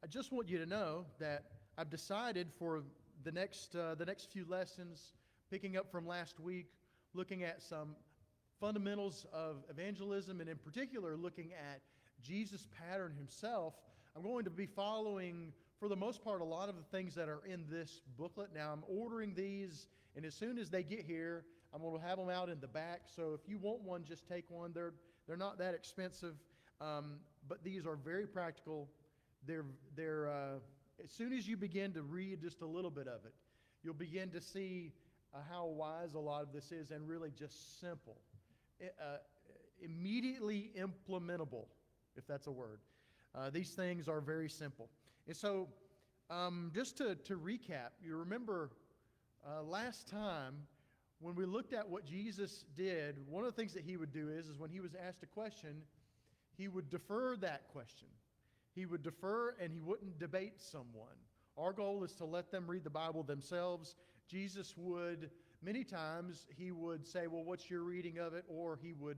just want you to know that I've decided for the next few lessons, picking up from last week, looking at some fundamentals of evangelism, and in particular looking at Jesus' pattern himself. I'm going to be following, for the most part, a lot of the things that are in this booklet. Now, I'm ordering these, and as soon as they get here, I'm going to have them out in the back. So if you want one, just take one. They're not that expensive, but these are very practical. They're as soon as you begin to read just a little bit of it, you'll begin to see how wise a lot of this is, and really just simple, immediately implementable, if that's a word. These things are very simple. And so just to recap, you remember last time when we looked at what Jesus did, one of the things that he would do is when he was asked a question, he would defer that question. He would defer, and he wouldn't debate someone. Our goal is to let them read the Bible themselves. Jesus would, many times, he would say, well, what's your reading of it? Or he would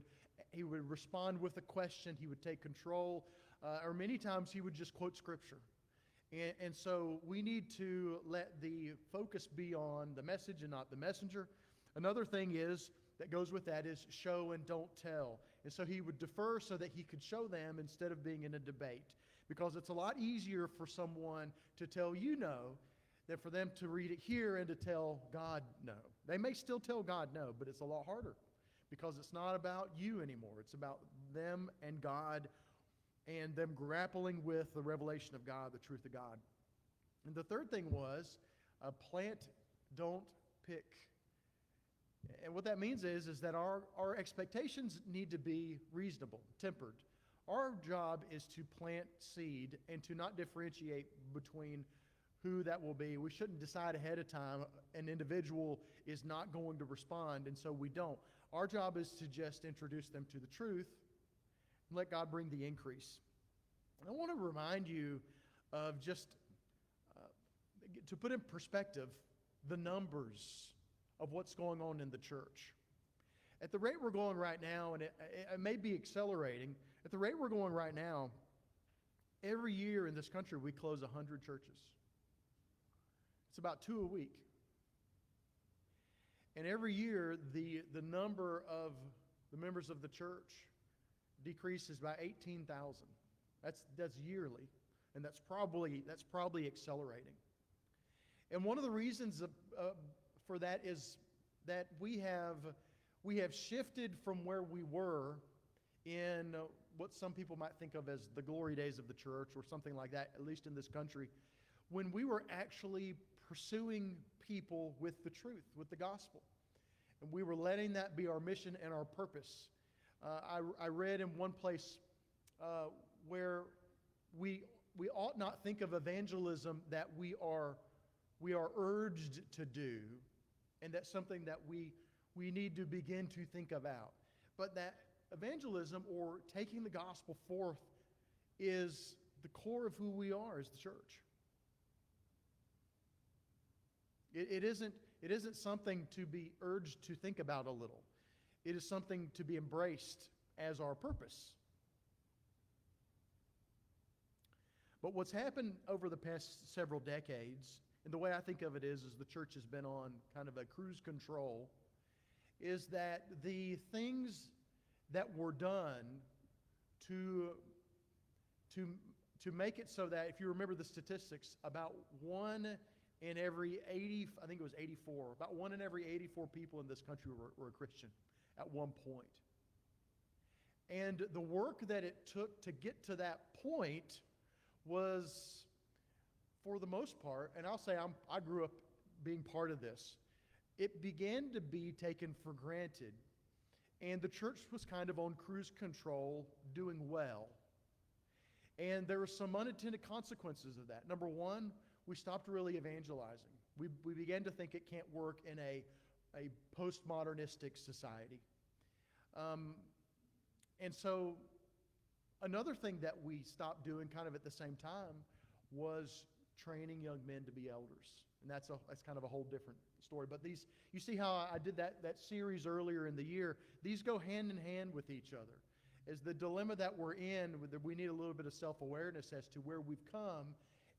respond with a question. He would take control. Or many times he would just quote Scripture. And so we need to let the focus be on the message and not the messenger. Another thing that goes with that is show and don't tell. And so he would defer so that he could show them instead of being in a debate. Because it's a lot easier for someone to tell you no than for them to read it here and to tell God no. They may still tell God no, but it's a lot harder because it's not about you anymore. It's about them and God, and them grappling with the revelation of God, the truth of God. And the third thing was plant, don't pick. And what that means is that our expectations need to be reasonable, tempered. Our job is to plant seed and to not differentiate between who that will be. We shouldn't decide ahead of time an individual is not going to respond, and so we don't. Our job is to just introduce them to the truth and let God bring the increase. And I want to remind you of just, to put in perspective, the numbers of what's going on in the church. At the rate we're going right now, and it may be accelerating, at the rate we're going right now, every year in this country we close 100 churches. It's about 2 a week. And every year the number of the members of the church decreases by 18,000. That's yearly, and that's probably accelerating. And one of the reasons for that is that we have shifted from where we were in what some people might think of as the glory days of the church or something like that, at least in this country, when we were actually pursuing people with the truth, with the gospel. And we were letting that be our mission and our purpose. I read in one place where we ought not think of evangelism that we are urged to do, and that's something that we need to begin to think about. But that evangelism, or taking the gospel forth, is the core of who we are as the church. It isn't something to be urged to think about a little. It is something to be embraced as our purpose. But what's happened over the past several decades, and the way I think of it is the church has been on kind of a cruise control, is that the things that were done to make it so that, if you remember the statistics, about 1 in every 80, I think it was 84, about 1 in every 84 people in this country were a Christian at one point. And the work that it took to get to that point was, for the most part, and I'll say I grew up being part of this, it began to be taken for granted. And the church was kind of on cruise control, doing well. And there were some unintended consequences of that. Number one, we stopped really evangelizing. We began to think it can't work in a postmodernistic society. And so another thing that we stopped doing kind of at the same time was training young men to be elders. And that's kind of a whole different story. But these, you see how I did that series earlier in the year. These go hand in hand with each other. As the dilemma that we're in, we need a little bit of self-awareness as to where we've come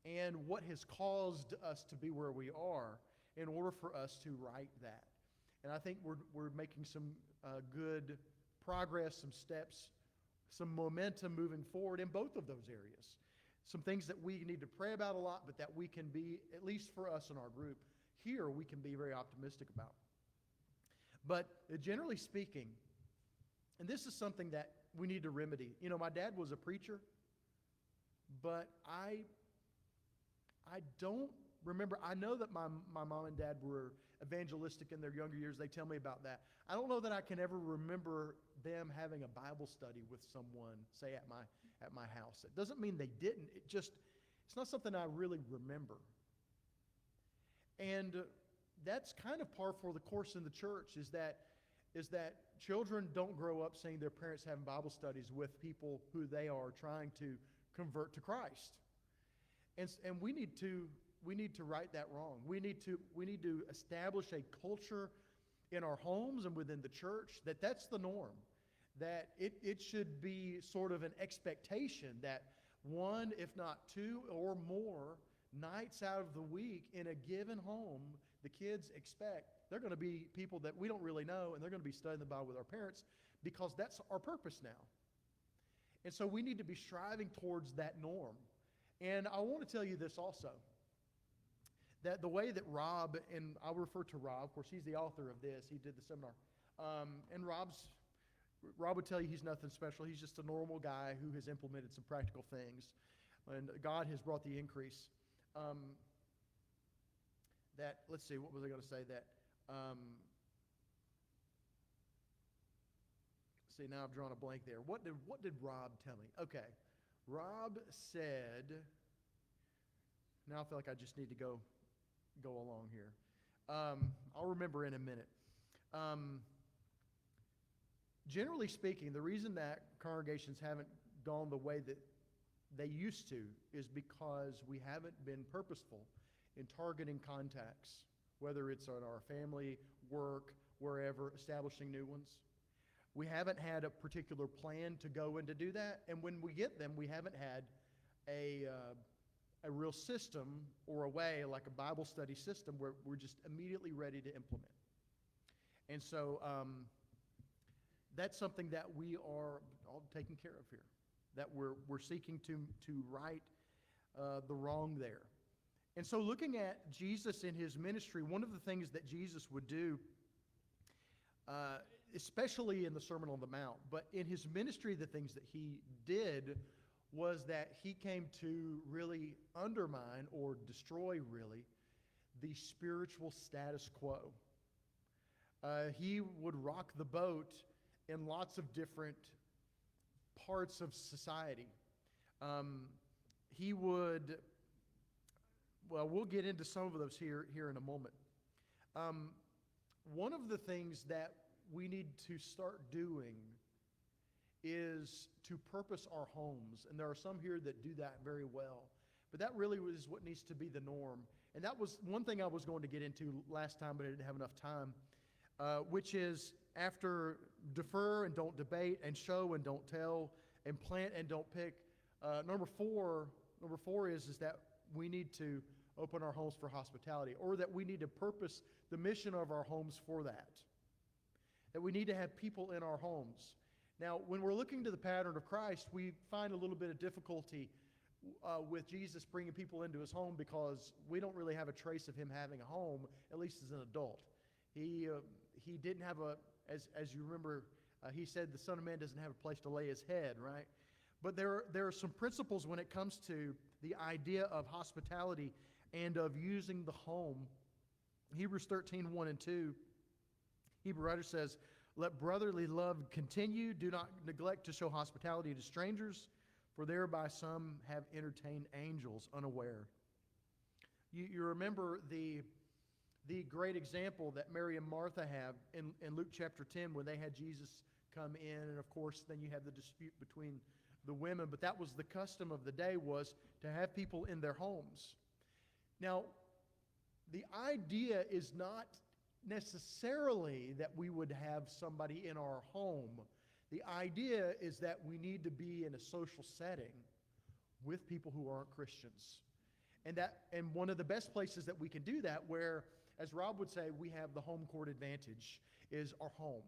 and what has caused us to be where we are in order for us to right that. And I think we're making some good progress, some steps, some momentum moving forward in both of those areas. Some things that we need to pray about a lot, but that we can be, at least for us in our group, here we can be very optimistic about. But generally speaking, and this is something that we need to remedy. You know, my dad was a preacher, but I don't remember. I know that my mom and dad were evangelistic in their younger years. They tell me about that. I don't know that I can ever remember them having a Bible study with someone, say at my house. It doesn't mean they didn't. It's not something I really remember. And that's kind of par for the course in the church, is that children don't grow up seeing their parents having Bible studies with people who they are trying to convert to Christ. And we need to right that wrong. We need to establish a culture in our homes and within the church that's the norm. That it should be sort of an expectation that one, if not two or more nights out of the week in a given home, the kids expect they're going to be people that we don't really know, and they're going to be studying the Bible with our parents, because that's our purpose now. And so we need to be striving towards that norm. And I want to tell you this also, that the way that Rob, and I'll refer to Rob, of course he's the author of this, he did the seminar, and Rob would tell you he's nothing special. He's just a normal guy who has implemented some practical things, and God has brought the increase. Let's see, what was I going to say? See, now I've drawn a blank there. What did Rob tell me? Okay, Rob said, now I feel like I just need to go along here. I'll remember in a minute. Generally speaking, the reason that congregations haven't gone the way that they used to is because we haven't been purposeful in targeting contacts, whether it's on our family, work, wherever, establishing new ones. We haven't had a particular plan to go and to do that, and when we get them, we haven't had a real system or a way, like a Bible study system, where we're just immediately ready to implement. And so that's something that we are all taking care of here, that we're seeking to right the wrong there. And so looking at Jesus in his ministry, one of the things that Jesus would do, especially in the Sermon on the Mount, but in his ministry, the things that he did was that he came to really undermine or destroy, really, the spiritual status quo. He would rock the boat in lots of different parts of society. He would, well, we'll get into some of those here in a moment. One of the things that we need to start doing is to purpose our homes. And there are some here that do that very well. But that really is what needs to be the norm. And that was one thing I was going to get into last time, but I didn't have enough time, which is after defer and don't debate, and show and don't tell, and plant and don't pick. Number four is that we need to open our homes for hospitality, or that we need to purpose the mission of our homes for that. That we need to have people in our homes. Now, when we're looking to the pattern of Christ, we find a little bit of difficulty with Jesus bringing people into his home, because we don't really have a trace of him having a home, at least as an adult. He didn't have as you remember, he said the Son of Man doesn't have a place to lay his head, right? But there are some principles when it comes to the idea of hospitality and of using the home. Hebrews 13:1 and 2, Hebrew writer says, "Let brotherly love continue. Do not neglect to show hospitality to strangers, for thereby some have entertained angels unaware." You remember the great example that Mary and Martha have in Luke chapter 10 when they had Jesus come in, and of course then you have the dispute between the women, but that was the custom of the day, was to have people in their homes. Now, the idea is not necessarily that we would have somebody in our home. The idea is that we need to be in a social setting with people who aren't Christians. And one of the best places that we can do that, where, as Rob would say, we have the home court advantage, is our home.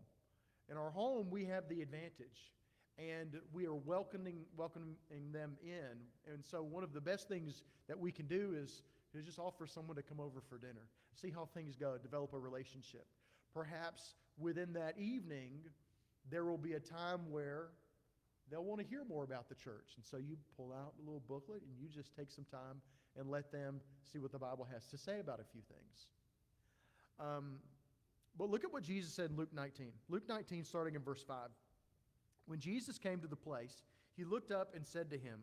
In our home, we have the advantage, and we are welcoming them in. And so one of the best things that we can do is just offer someone to come over for dinner, see how things go, develop a relationship. Perhaps within that evening, there will be a time where they'll want to hear more about the church. And so you pull out a little booklet and you just take some time and let them see what the Bible has to say about a few things. But look at what Jesus said in Luke 19. Luke 19, starting in verse 5. When Jesus came to the place, he looked up and said to him,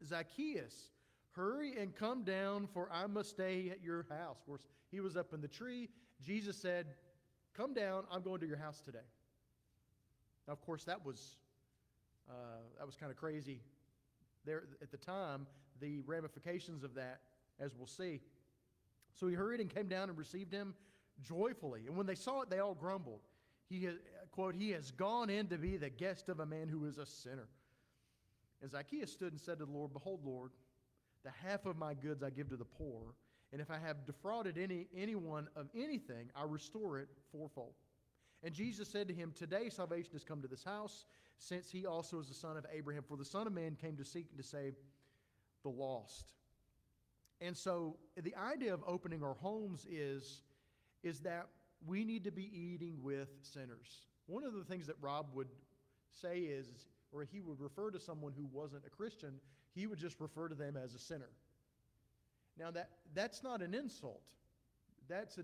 Zacchaeus, hurry and come down, for I must stay at your house. Of course, he was up in the tree. Jesus said, come down, I'm going to your house today. Now, of course, that was kind of crazy there at the time, the ramifications of that, as we'll see. So he hurried and came down and received him joyfully. And when they saw it, they all grumbled. Quote, he has gone in to be the guest of a man who is a sinner. And Zacchaeus stood and said to the Lord, behold, Lord, the half of my goods I give to the poor, and if I have defrauded anyone of anything, I restore it fourfold. And Jesus said to him, today salvation has come to this house, since he also is the son of Abraham. For the Son of Man came to seek and to save the lost. And so the idea of opening our homes is that we need to be eating with sinners. One of the things that Rob would say is, or he would refer to someone who wasn't a Christian, he would just refer to them as a sinner. Now that's not an insult. That's a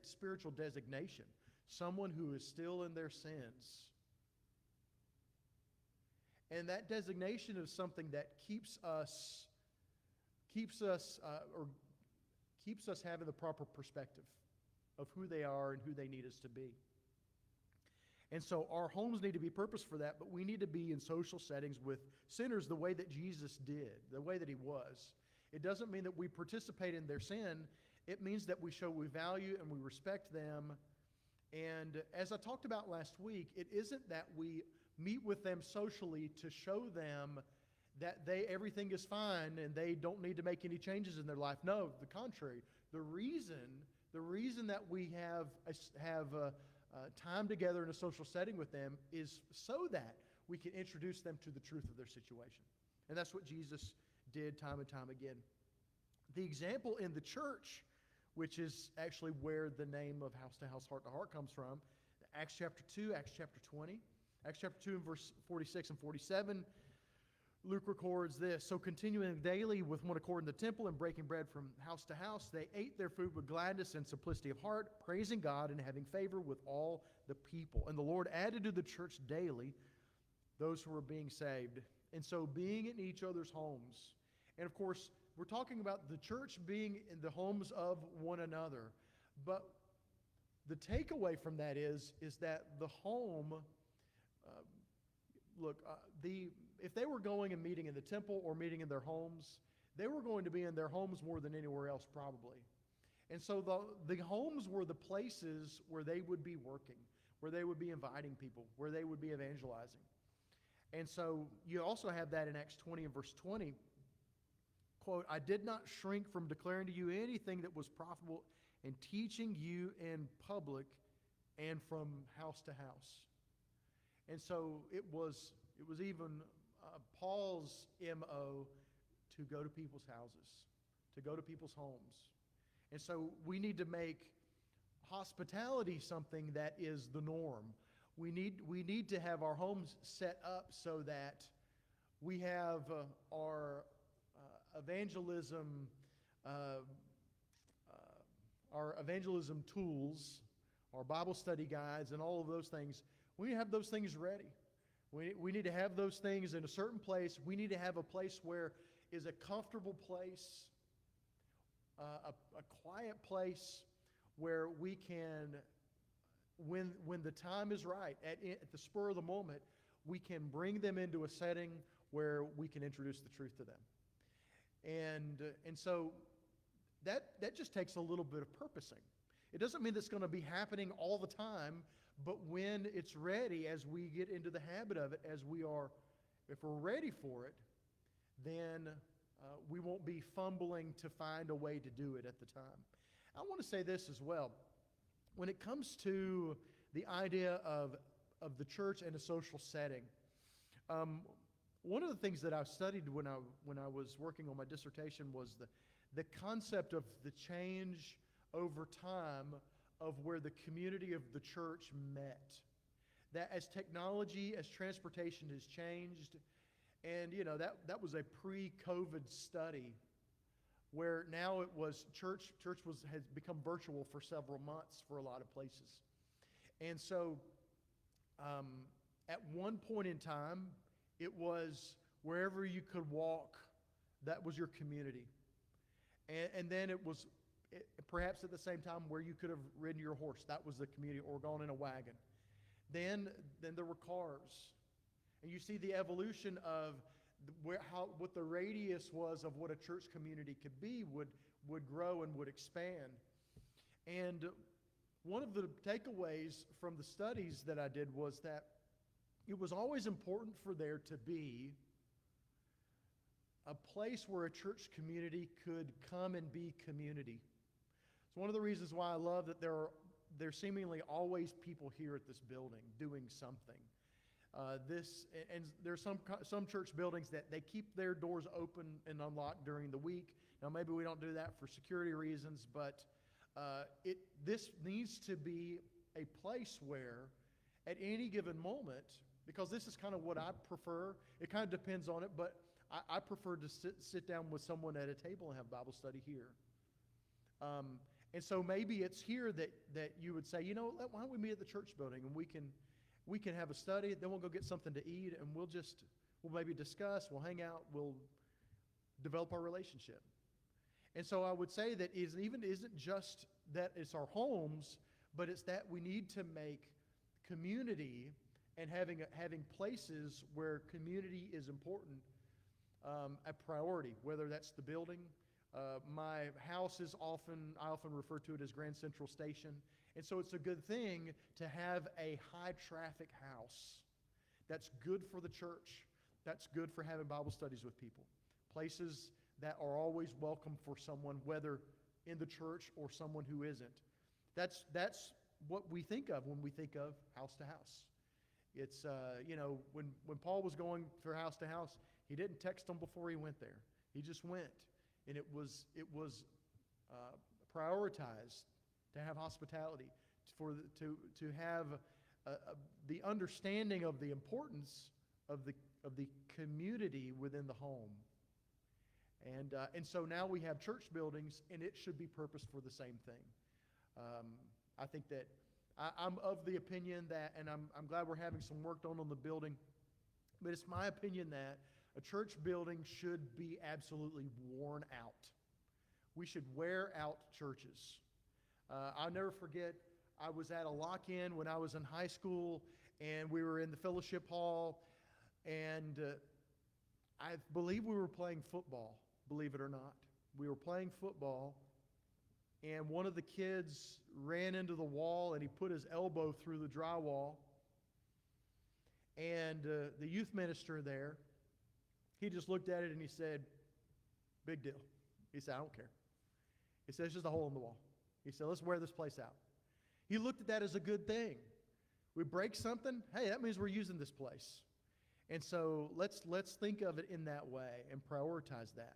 spiritual designation. Someone who is still in their sins. And that designation is something that keeps us having the proper perspective of who they are and who they need us to be. And so our homes need to be purposed for that, but we need to be in social settings with sinners the way that Jesus did, the way that he was. It doesn't mean that we participate in their sin. It means that we show we value and we respect them. And as I talked about last week, it isn't that we meet with them socially to show them that everything is fine and they don't need to make any changes in their life. No, the contrary. The reason that we have time together in a social setting with them is so that we can introduce them to the truth of their situation. And that's what Jesus did time and time again. The example in the church, which is actually where the name of House to House, Heart to Heart comes from, Acts chapter 2, Acts chapter 20. Acts chapter 2 and verse 46 and 47, Luke records this. So continuing daily with one accord in the temple and breaking bread from house to house, they ate their food with gladness and simplicity of heart, praising God and having favor with all the people. And the Lord added to the church daily those who were being saved. And so being in each other's homes. And of course, we're talking about the church being in the homes of one another. But the takeaway from that is that the home, if they were going and meeting in the temple or meeting in their homes, they were going to be in their homes more than anywhere else probably. And so the homes were the places where they would be working, where they would be inviting people, where they would be evangelizing. And so you also have that in Acts 20 and verse 20. Quote, I did not shrink from declaring to you anything that was profitable in teaching you in public and from house to house. And so it was even Paul's MO to go to people's houses, to go to people's homes. And so we need to make hospitality something that is the norm. We need to have our homes set up so that we have our evangelism tools, our Bible study guides, and all of those things. We need to have those things ready. We need to have those things in a certain place. We need to have a place where is a comfortable place, a quiet place where we can, when the time is right, at the spur of the moment, we can bring them into a setting where we can introduce the truth to them. And so that just takes a little bit of purposing. It doesn't mean that's going to be happening all the time, but when it's ready, as we get into the habit of it, if we're ready for it, then we won't be fumbling to find a way to do it at the time. I want to say this as well. When it comes to the idea of the church and a social setting, one of the things that I studied when I was working on my dissertation was the concept of the change over time of where the community of the church met. That as technology, as transportation has changed, and that was a pre-COVID study where now it was church has become virtual for several months for a lot of places. And so at one point in time, it was wherever you could walk, that was your community. And then it was perhaps at the same time where you could have ridden your horse, that was the community, or gone in a wagon. Then there were cars. And you see the evolution of what the radius was of what a church community could be would grow and would expand. And one of the takeaways from the studies that I did was that it was always important for there to be a place where a church community could come and be community. It's one of the reasons why I love that there's seemingly always people here at this building doing something. And there's some church buildings that they keep their doors open and unlocked during the week. Now maybe we don't do that for security reasons, but this needs to be a place where at any given moment, because this is kind of what I prefer, it kind of depends on it, but I prefer to sit down with someone at a table and have Bible study here. And so maybe it's here that you would say, why don't we meet at the church building and we can have a study, then we'll go get something to eat, and we'll maybe discuss, we'll hang out, we'll develop our relationship. And so I would say that it isn't just that it's our homes, but it's that we need to make community and having places where community is important a priority, whether that's the building. My house I often refer to it as Grand Central Station. And so it's a good thing to have a high traffic house. That's good for the church. That's good for having Bible studies with people. Places that are always welcome for someone, whether in the church or someone who isn't. That's what we think of when we think of house to house. It's, when Paul was going from house to house, he didn't text them before he went there. He just went. And it was prioritized to have hospitality, to have the understanding of the importance of the community within the home. And so now we have church buildings, and it should be purposed for the same thing. I think that I'm of the opinion that, and I'm glad we're having some work done on the building, but it's my opinion that a church building should be absolutely worn out. We should wear out churches. I'll never forget, I was at a lock-in when I was in high school, and we were in the fellowship hall, and I believe we were playing football, believe it or not. We were playing football, and one of the kids ran into the wall, and he put his elbow through the drywall, and the youth minister there, he just looked at it and he said, "Big deal." He said, "I don't care." He said, "It's just a hole in the wall." He said, "Let's wear this place out." He looked at that as a good thing. We break something, hey, that means we're using this place. And so let's think of it in that way and prioritize that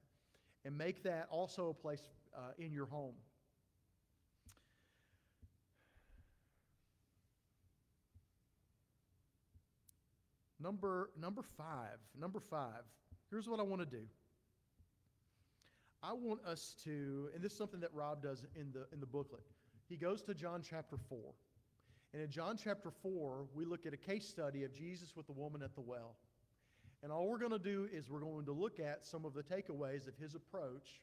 and make that also a place in your home. Number five. Here's what I want to do. I want us to, and this is something that Rob does in the booklet. He goes to John chapter 4. And in John chapter 4, we look at a case study of Jesus with the woman at the well. And all we're going to do is we're going to look at some of the takeaways of his approach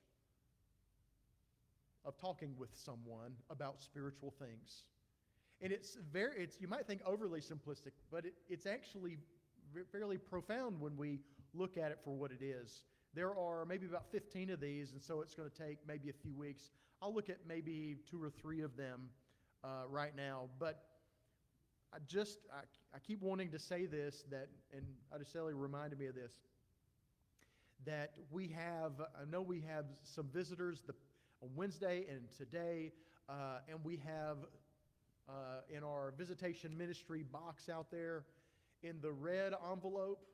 of talking with someone about spiritual things. And it's you might think overly simplistic, but it's actually fairly profound when we look at it for what it is. There are maybe about 15 of these, and so it's going to take maybe a few weeks. I'll look at maybe 2 or 3 of them right now, but I keep wanting to say this, and Adeseli reminded me of this, that I know we have some visitors on Wednesday and today, and we have in our visitation ministry box out there in the red envelope,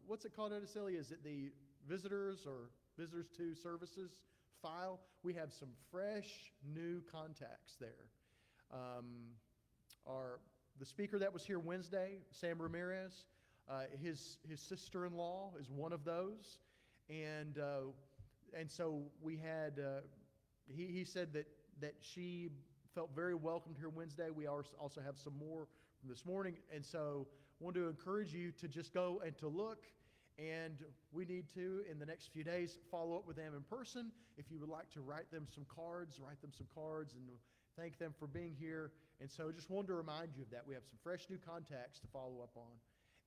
what's it called, Araceli? Is it the visitors or visitors to services file? We have some fresh new contacts there. The speaker that was here Wednesday, Sam Ramirez, his sister-in-law is one of those, and so we had. He said that she felt very welcomed here Wednesday. We also have some more from this morning, and so I want to encourage you to just go and to look. And we need to, in the next few days, follow up with them in person. If you would like to write them some cards and thank them for being here. And so just wanted to remind you of that. We have some fresh new contacts to follow up on.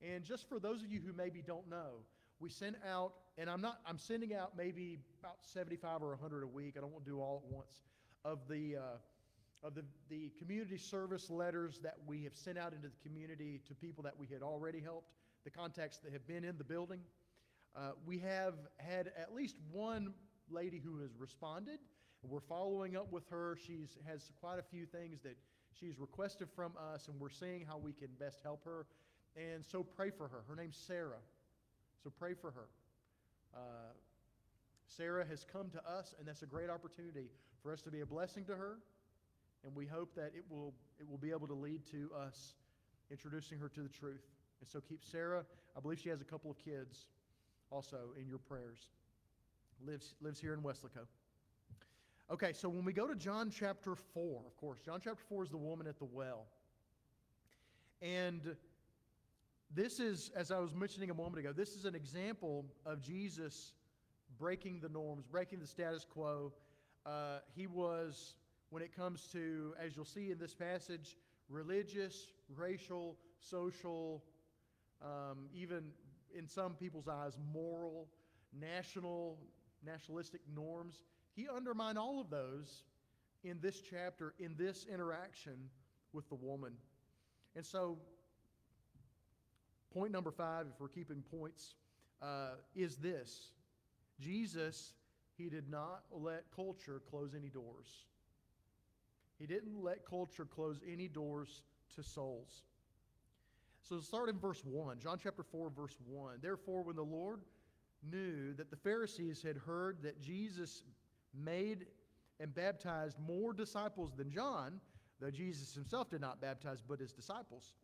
And just for those of you who maybe don't know, we sent out, and I'm sending out maybe about 75 or 100 a week. I don't want to do all at once, of the community service letters that we have sent out into the community to people that we had already helped, the contacts that have been in the building. We have had at least one lady who has responded. We're following up with her. She has quite a few things that she's requested from us, and we're seeing how we can best help her. And so pray for her. Her name's Sarah. So pray for her. Sarah has come to us, and that's a great opportunity for us to be a blessing to her. And we hope that it will be able to lead to us introducing her to the truth. And so keep Sarah, I believe she has a couple of kids also, in your prayers. Lives here in Weslaco. Okay, so when we go to John chapter 4, of course, John chapter 4 is the woman at the well. And this is, as I was mentioning a moment ago, this is an example of Jesus breaking the norms, breaking the status quo. He was, when it comes to, as you'll see in this passage, religious, racial, social, even in some people's eyes, moral, nationalistic norms. He undermined all of those in this chapter, in this interaction with the woman. And so, point number 5, if we're keeping points, is this. Jesus, he did not let culture close any doors. He didn't let culture close any doors to souls. So start in verse 1, John chapter 4, verse 1. Therefore, when the Lord knew that the Pharisees had heard that Jesus made and baptized more disciples than John, though Jesus himself did not baptize but his disciples,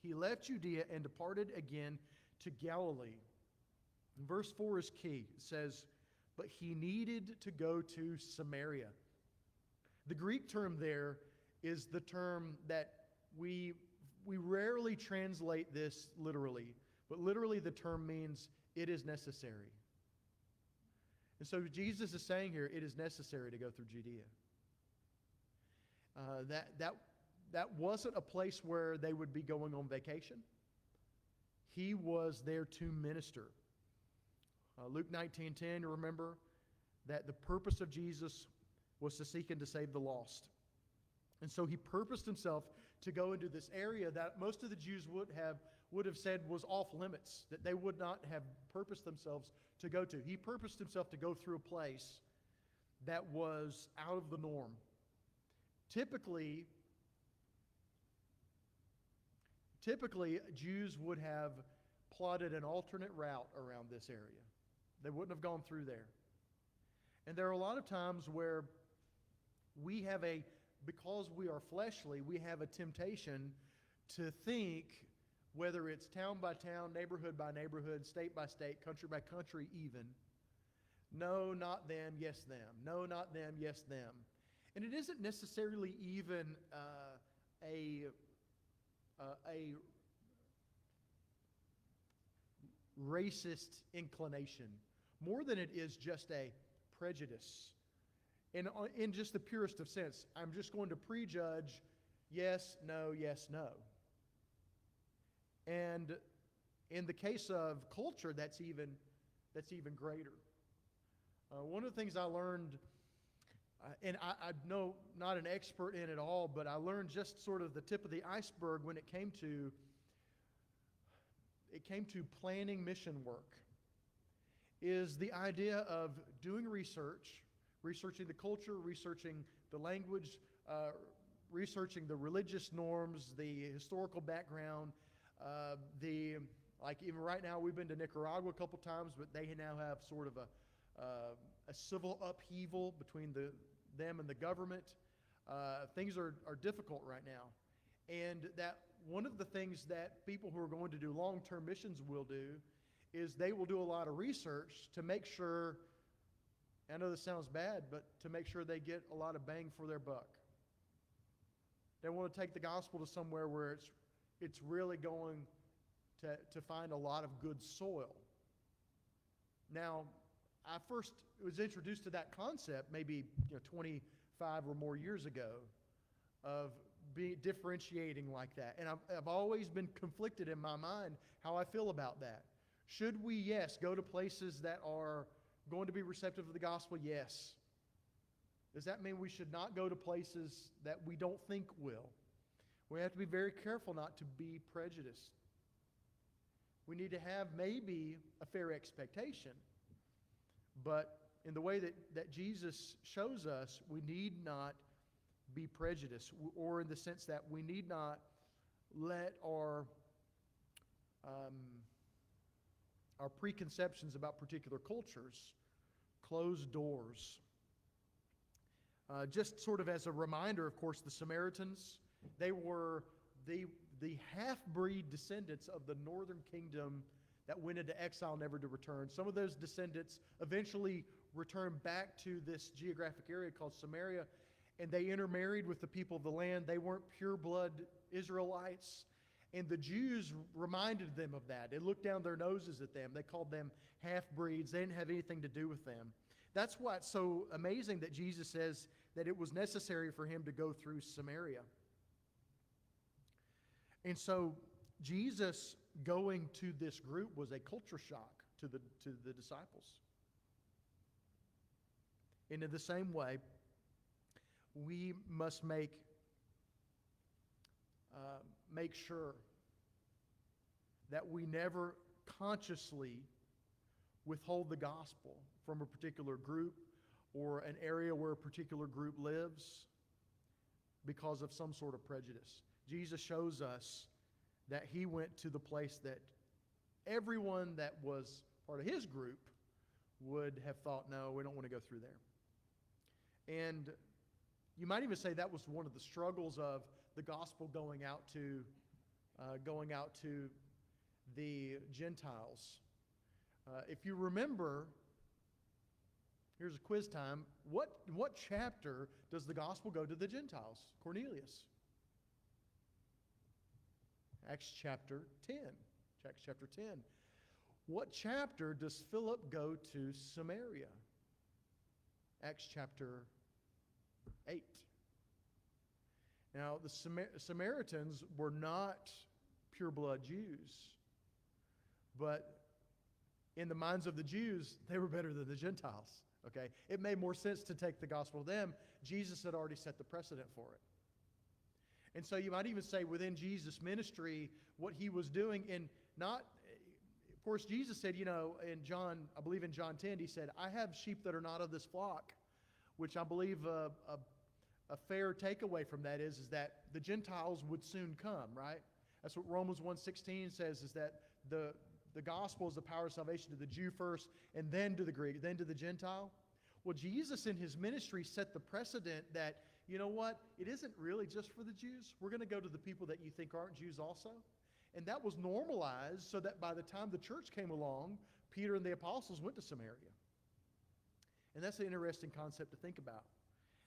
he left Judea and departed again to Galilee. And verse 4 is key. It says, but he needed to go to Samaria. The Greek term there is the term that we rarely translate this literally, but literally the term means it is necessary. And so Jesus is saying here, it is necessary to go through Judea. That wasn't a place where they would be going on vacation. He was there to minister. Luke 19:10, remember that the purpose of Jesus was to seek and to save the lost. And so he purposed himself to go into this area that most of the Jews would have said was off limits, that they would not have purposed themselves to go to. He purposed himself to go through a place that was out of the norm. Typically, Jews would have plotted an alternate route around this area. They wouldn't have gone through there. And there are a lot of times where because we are fleshly, we have a temptation to think, whether it's town by town, neighborhood by neighborhood, state by state, country by country even, no, not them, yes, them. No, not them, yes, them. And it isn't necessarily even a racist inclination, more than it is just a prejudice. And in just the purest of sense, I'm just going to prejudge yes, no, yes, no. And in the case of culture, that's even greater. One of the things I learned, and I know not an expert in it all, but I learned just sort of the tip of the iceberg when it came to planning mission work. is the idea of doing research, researching the culture, researching the language, researching the religious norms, the historical background, like even right now we've been to Nicaragua a couple times, but they now have sort of a civil upheaval between them and the government. Things are difficult right now. And that one of the things that people who are going to do long-term missions will do is they will do a lot of research to make sure, I know this sounds bad, but to make sure they get a lot of bang for their buck. They want to take the gospel to somewhere where it's really going to find a lot of good soil. Now, I first was introduced to that concept maybe 25 or more years ago of differentiating like that. And I've always been conflicted in my mind how I feel about that. Should we, yes, go to places that are going to be receptive to the gospel? Yes. Does that mean we should not go to places that we don't think will? We have to be very careful not to be prejudiced. We need to have maybe a fair expectation, but in the way that Jesus shows us, we need not be prejudiced, or in the sense that we need not let our preconceptions about particular cultures close doors. Just sort of as a reminder, of course, the Samaritans, they were the half-breed descendants of the northern kingdom that went into exile never to return. Some of those descendants eventually returned back to this geographic area called Samaria, and they intermarried with the people of the land. They weren't pure-blood Israelites, and the Jews reminded them of that. They looked down their noses at them. They called them half-breeds. They didn't have anything to do with them. That's why it's so amazing that Jesus says that it was necessary for him to go through Samaria. And so Jesus going to this group was a culture shock to the disciples. And in the same way, we must make sure that we never consciously withhold the gospel from a particular group or an area where a particular group lives because of some sort of prejudice. Jesus shows us that he went to the place that everyone that was part of his group would have thought, no, we don't want to go through there. And you might even say that was one of the struggles of the gospel going out to the Gentiles. If you remember, here's a quiz time. What chapter does the gospel go to the Gentiles? Cornelius. Acts chapter 10. Acts chapter 10. What chapter does Philip go to Samaria? Acts chapter 8. Now, the Samaritans were not pure-blood Jews, but in the minds of the Jews, they were better than the Gentiles. Okay? It made more sense to take the gospel to them. Jesus had already set the precedent for it. And so you might even say within Jesus' ministry, what he was doing, and not, of course, Jesus said, in John, I believe in John 10, he said, I have sheep that are not of this flock, which I believe a fair takeaway from that is that the Gentiles would soon come, right? That's what Romans 1:16 says, is that the gospel is the power of salvation to the Jew first, and then to the Greek, then to the Gentile. Well, Jesus in his ministry set the precedent that, you know what, it isn't really just for the Jews. We're going to go to the people that you think aren't Jews also. And that was normalized so that by the time the church came along, Peter and the apostles went to Samaria. And that's an interesting concept to think about.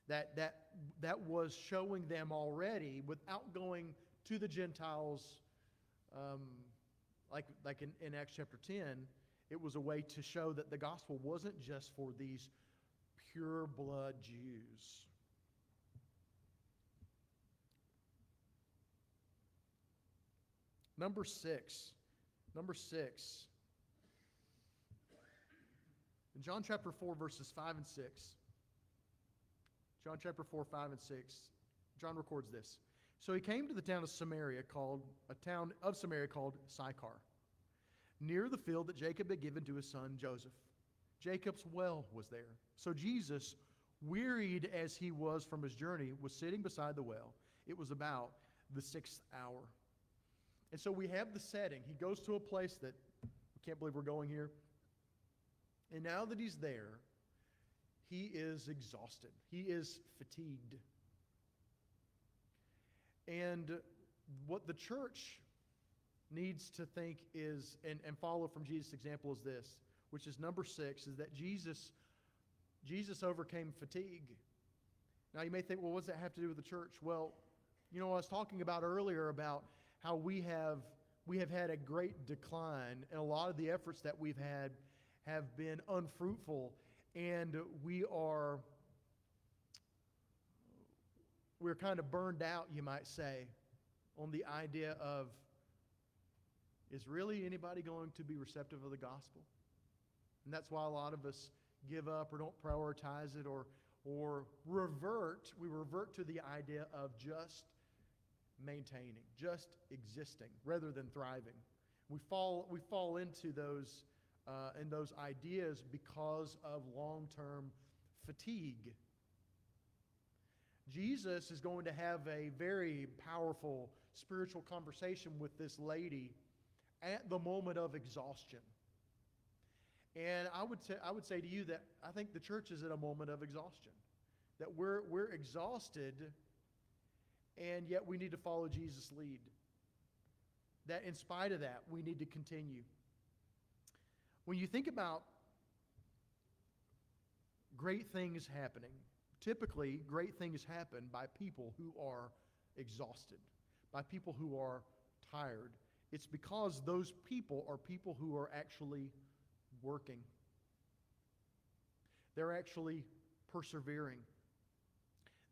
That was showing them already, without going to the Gentiles, like in Acts chapter 10, it was a way to show that the gospel wasn't just for these pure blood Jews. Number six. In John chapter 4, verses 5 and 6. John chapter 4, 5 and 6. John records this. So he came to the town of Samaria called Sychar, near the field that Jacob had given to his son Joseph. Jacob's well was there. So Jesus, wearied as he was from his journey, was sitting beside the well. It was about the 6th hour. And so we have the setting. He goes to a place that, we can't believe we're going here. And now that he's there, he is exhausted. He is fatigued. And what the church needs to think is, and follow from Jesus' example is this, which is number 6, is that Jesus overcame fatigue. Now you may think, well, what does that have to do with the church? Well, I was talking about earlier about how we have had a great decline, and a lot of the efforts that we've had have been unfruitful, and we're kind of burned out, you might say, on the idea of, is really anybody going to be receptive of the gospel? And that's why a lot of us give up or don't prioritize it, or revert. We revert to the idea of just maintaining, just existing, rather than thriving. We fall into those ideas because of long-term fatigue. Jesus is going to have a very powerful spiritual conversation with this lady at the moment of exhaustion. And I would say to you that I think the church is at a moment of exhaustion. That we're exhausted, and yet we need to follow Jesus' lead. That in spite of that, we need to continue. When you think about great things happening, typically great things happen by people who are exhausted, by people who are tired. It's because those people are people who are actually working. They're actually persevering.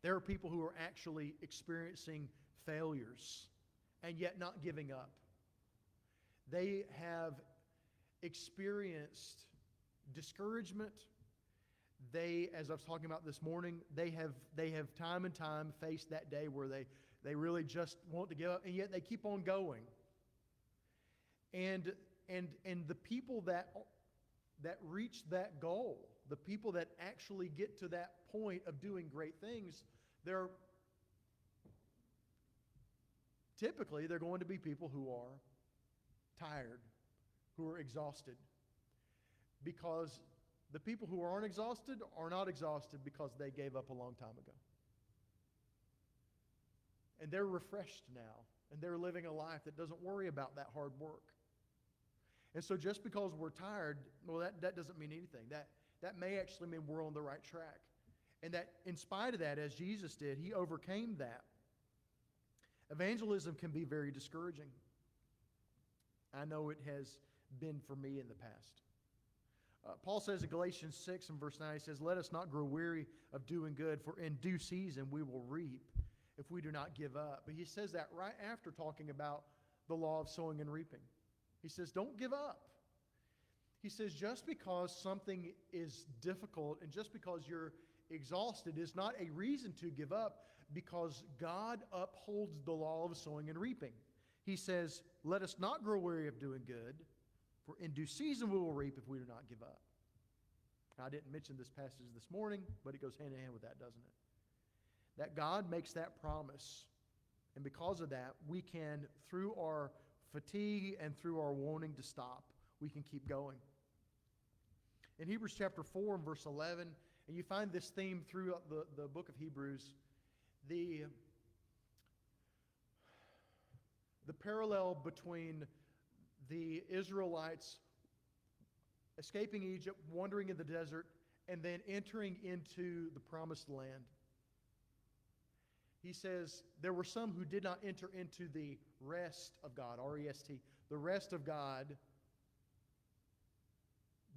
There are people who are actually experiencing failures and yet not giving up. They have experienced discouragement. They, as I was talking about this morning, they have time and time faced that day where they really just want to give up, and yet they keep on going. And the people that reach that goal, the people that actually get to that point of doing great things, they're going to be people who are tired, who are exhausted. Because the people who aren't exhausted are not exhausted because they gave up a long time ago. And they're refreshed now, and they're living a life that doesn't worry about that hard work. And so just because we're tired, well, that doesn't mean anything. That may actually mean we're on the right track. And that in spite of that, as Jesus did, he overcame that. Evangelism can be very discouraging. I know it has been for me in the past. Paul says in Galatians 6 and verse 9, he says, "Let us not grow weary of doing good, for in due season we will reap if we do not give up." But he says that right after talking about the law of sowing and reaping. He says, don't give up. He says, just because something is difficult and just because you're exhausted is not a reason to give up, because God upholds the law of sowing and reaping. He says, let us not grow weary of doing good, for in due season we will reap if we do not give up. Now, I didn't mention this passage this morning, but it goes hand in hand with that, doesn't it? That God makes that promise. And because of that, we can, through our fatigue and through our wanting to stop, we can keep going. In Hebrews chapter 4 and verse 11, and you find this theme throughout the book of Hebrews, the parallel between the Israelites escaping Egypt, wandering in the desert, and then entering into the promised land. He says, there were some who did not enter into the rest of God, R-E-S-T, the rest of God,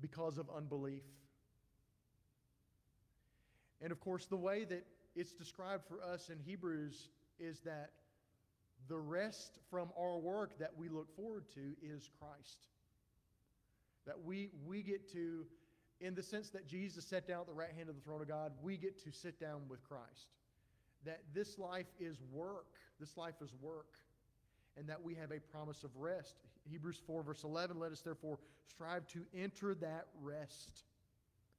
because of unbelief. And of course, the way that it's described for us in Hebrews is that the rest from our work that we look forward to is Christ. That we get to, in the sense that Jesus sat down at the right hand of the throne of God, we get to sit down with Christ. That this life is work. This life is work. And that we have a promise of rest. Hebrews 4 verse 11, let us therefore strive to enter that rest.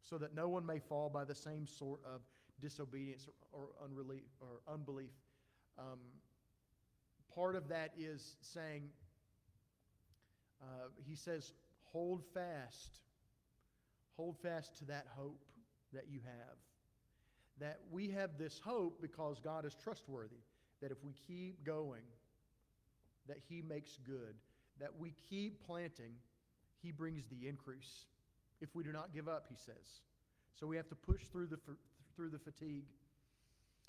so that no one may fall by the same sort of disobedience or unbelief. Um, Part of that is saying, he says, hold fast to that hope that you have. That we have this hope because God is trustworthy, that if we keep going, that He makes good, that we keep planting, He brings the increase. If we do not give up, He says. So we have to push through the fatigue.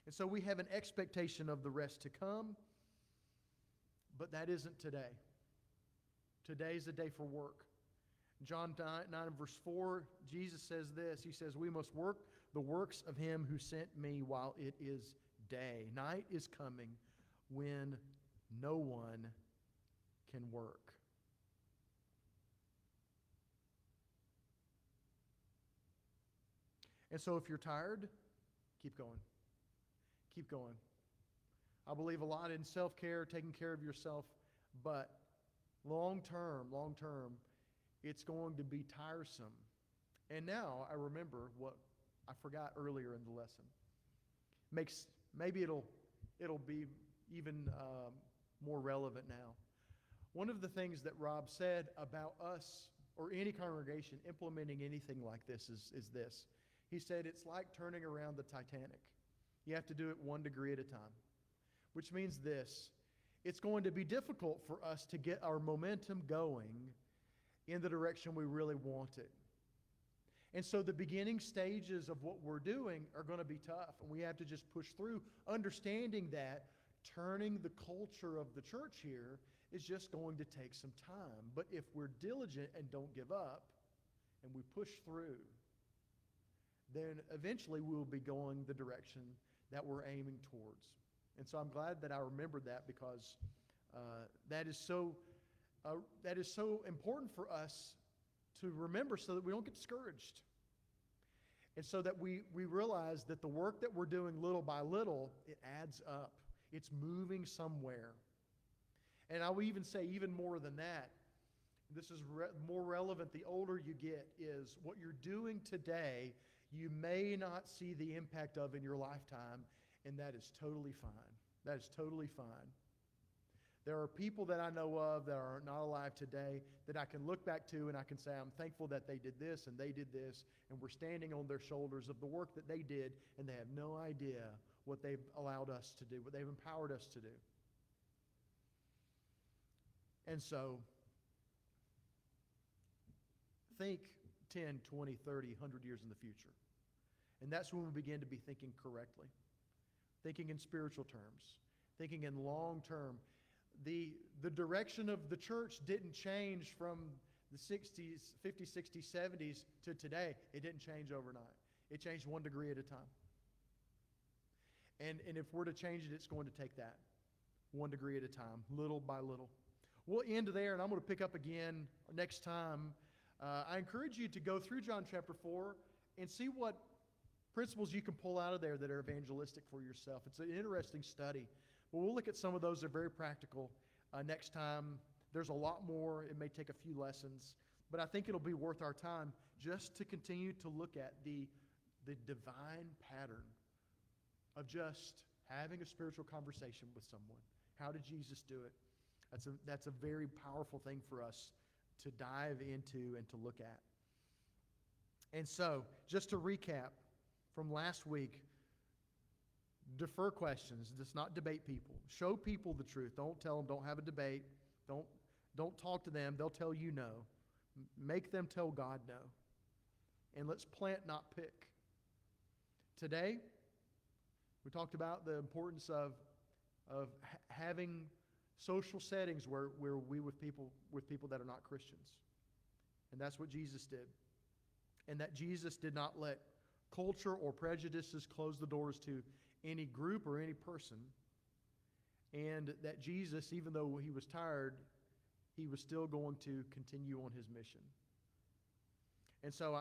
And so we have an expectation of the rest to come, but that isn't today. Today's a day for work. John 9 verse 4, Jesus says this. He says, we must work the works of Him who sent me while it is day. Night is coming when no one can work. And so if you're tired, keep going. Keep going. I believe a lot in self-care, taking care of yourself, but long term, it's going to be tiresome. And now I remember what I forgot earlier in the lesson. Maybe it'll be even more relevant now. One of the things that Rob said about us or any congregation implementing anything like this is this. He said it's like turning around the Titanic. You have to do it 1 degree at a time, which means this. It's going to be difficult for us to get our momentum going in the direction we really want it. And so the beginning stages of what we're doing are going to be tough, and we have to just push through, understanding that turning the culture of the church here is just going to take some time. But if we're diligent and don't give up, and we push through, then eventually we will be going the direction that we're aiming towards. And so I'm glad that I remembered that, because that is so important for us to remember, so that we don't get discouraged. And so that we realize that the work that we're doing little by little, it adds up. It's moving somewhere. And I will even say even more than that. This is more relevant the older you get, is what you're doing today, you may not see the impact of in your lifetime, and that is totally fine. That is totally fine. There are people that I know of that are not alive today that I can look back to and I can say, I'm thankful that they did this and they did this, and we're standing on their shoulders of the work that they did, and they have no idea what they've allowed us to do, what they've empowered us to do. And so, think 10, 20, 30, 100 years in the future. And that's when we begin to be thinking correctly. Thinking in spiritual terms. Thinking in long term. The direction of the church didn't change from the 60s, 50s, 60s, 70s to today. It didn't change overnight. It changed 1 degree at a time. And if we're to change it, it's going to take that 1 degree at a time, little by little. We'll end there, and I'm going to pick up again next time. I encourage you to go through John chapter 4 and see what principles you can pull out of there that are evangelistic for yourself. It's an interesting study. But we'll look at some of those that are very practical next time. There's a lot more. It may take a few lessons. But I think it'll be worth our time just to continue to look at the divine pattern of just having a spiritual conversation with someone. How did Jesus do it? That's a very powerful thing for us to dive into and to look at. And so, just to recap from last week, defer questions. Just not debate people. Show people the truth. Don't tell them. Don't have a debate. Don't talk to them. They'll tell you no. Make them tell God no. And let's plant, not pick. Today, we talked about the importance of having social settings where we with people that are not Christians. And that's what Jesus did. And that Jesus did not let culture or prejudices close the doors to any group or any person. And that Jesus, even though he was tired, he was still going to continue on his mission. And so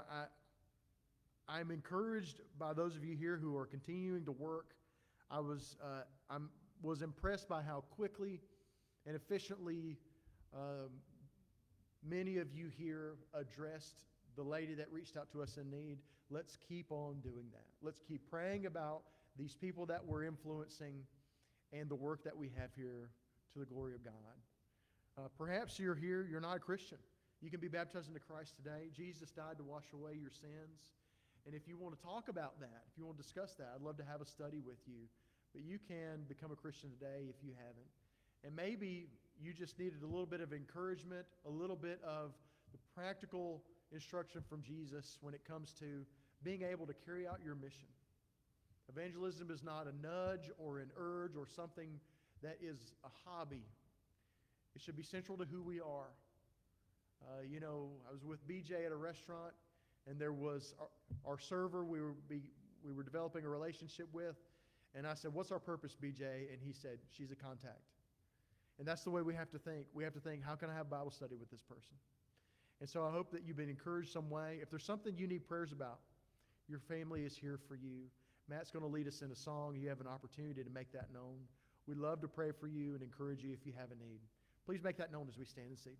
I'm encouraged by those of you here who are continuing to work. I was impressed by how quickly and efficiently many of you here addressed the lady that reached out to us in need. let's keep on doing that. Let's keep praying about these people that we're influencing and the work that we have here to the glory of God. Perhaps you're here, you're not a Christian. You can be baptized into Christ today. Jesus died to wash away your sins. And if you want to talk about that, if you want to discuss that, I'd love to have a study with you. But you can become a Christian today if you haven't. And maybe you just needed a little bit of encouragement, a little bit of the practical instruction from Jesus when it comes to being able to carry out your mission. Evangelism is not a nudge or an urge or something that is a hobby. It should be central to who we are. I was with BJ at a restaurant, and there was our server we were developing a relationship with, and I said, "What's our purpose, BJ?" And he said, "She's a contact." And that's the way we have to think. We have to think, how can I have Bible study with this person? And so I hope that you've been encouraged some way. If there's something you need prayers about, your family is here for you. Matt's going to lead us in a song. You have an opportunity to make that known. We'd love to pray for you and encourage you if you have a need. Please make that known as we stand and sing.